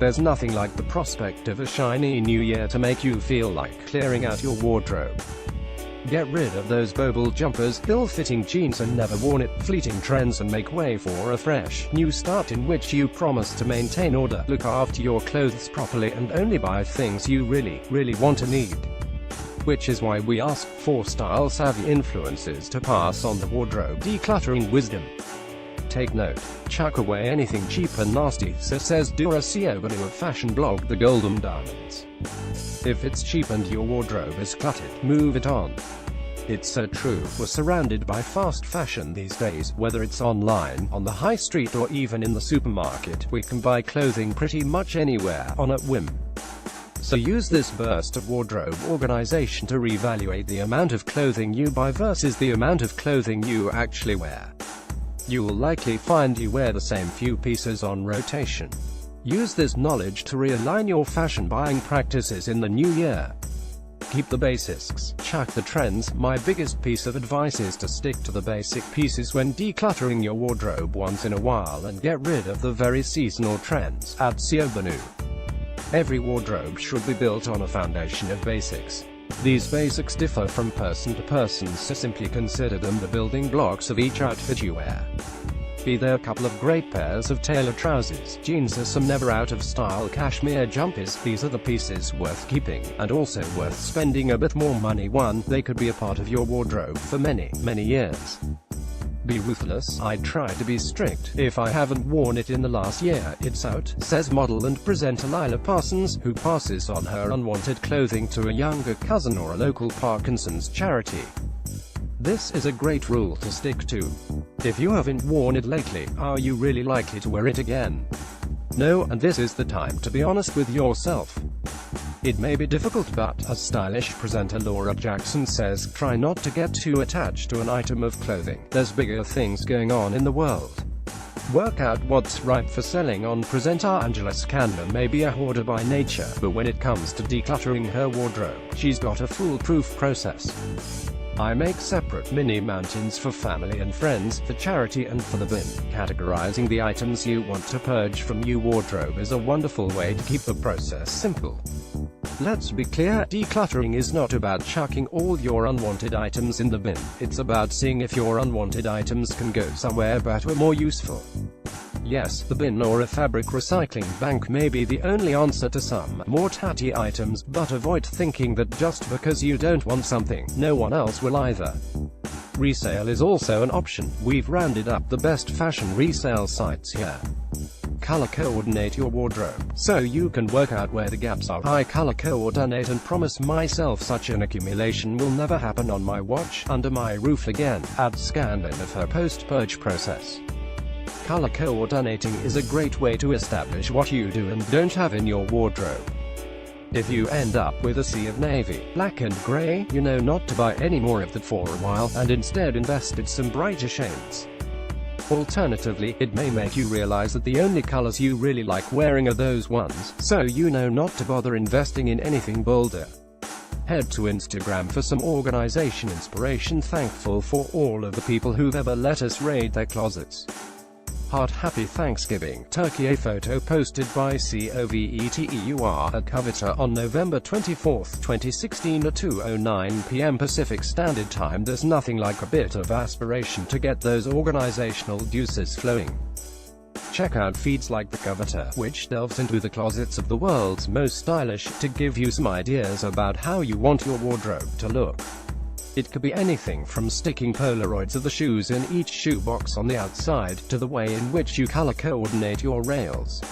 There's nothing like the prospect of a shiny new year to make you feel like clearing out your wardrobe. Get rid of those bobbled jumpers, ill-fitting jeans and never-worn it fleeting trends and make way for a fresh, new start in which you promise to maintain order, look after your clothes properly and only buy things you really want to need. Which is why we ask for style-savvy influencers to pass on the wardrobe decluttering wisdom. Take note, chuck away anything cheap and nasty, so says Dura Siobanu of fashion blog The Golden Diamonds. If it's cheap and your wardrobe is cluttered, move it on. It's so true. We're surrounded by fast fashion these days, whether it's online, on the high street or even in the supermarket. We can buy clothing pretty much anywhere, on a whim. So use this burst of wardrobe organization to reevaluate the amount of clothing you buy versus the amount of clothing you actually wear. You'll likely find you wear the same few pieces on rotation. Use this knowledge to realign your fashion buying practices in the new year. Keep the basics, chuck the trends. My biggest piece of advice is to stick to the basic pieces when decluttering your wardrobe once in a while and get rid of the very seasonal trends. At Siobanu. Every wardrobe should be built on a foundation of basics. These basics differ from person to person, so simply consider them the building blocks of each outfit you wear. Be there a couple of great pairs of tailored trousers, jeans or some never out of style cashmere jumpers. These are the pieces worth keeping, and also worth spending a bit more money on. They could be a part of your wardrobe for many years. Be ruthless. I try to be strict. If I haven't worn it in the last year, it's out, says model and presenter Lila Parsons, who passes on her unwanted clothing to a younger cousin or a local Parkinson's charity. This is a great rule to stick to. If you haven't worn it lately, are you really likely to wear it again? No, and this is the time to be honest with yourself. It may be difficult, but, as stylish presenter Laura Jackson says, try not to get too attached to an item of clothing. There's bigger things going on in the world. Work out what's ripe for selling on. Presenter Angela Scanlon may be a hoarder by nature, but when it comes to decluttering her wardrobe, she's got a foolproof process. I make separate mini mountains for family and friends, for charity and for the bin. Categorizing the items you want to purge from your wardrobe is a wonderful way to keep the process simple. Let's be clear, decluttering is not about chucking all your unwanted items in the bin. It's about seeing if your unwanted items can go somewhere better or more useful. Yes, the bin or a fabric recycling bank may be the only answer to some more tatty items, but avoid thinking that just because you don't want something, no one else will either. Resale is also an option. We've rounded up the best fashion resale sites here. Color coordinate your wardrobe, so you can work out where the gaps are. I color coordinate and promise myself such an accumulation will never happen on my watch, under my roof again, adds Scanlon of her post-purge process. Color coordinating is a great way to establish what you do and don't have in your wardrobe. If you end up with a sea of navy, black and gray, you know not to buy any more of that for a while, and instead invest in some brighter shades. Alternatively, it may make you realize that the only colors you really like wearing are those ones, so you know not to bother investing in anything bolder. Head to Instagram for some organization inspiration. Thankful for all of the people who've ever let us raid their closets. Heart Happy Thanksgiving Turkey. A photo posted by COVETEUR at Coveter on November 24, 2016 at 2:09 p.m. Pacific Standard Time. There's nothing like a bit of aspiration to get those organizational juices flowing. Check out feeds like the Coveter, which delves into the closets of the world's most stylish, to give you some ideas about how you want your wardrobe to look. It could be anything from sticking Polaroids of the shoes in each shoebox on the outside, to the way in which you color coordinate your rails.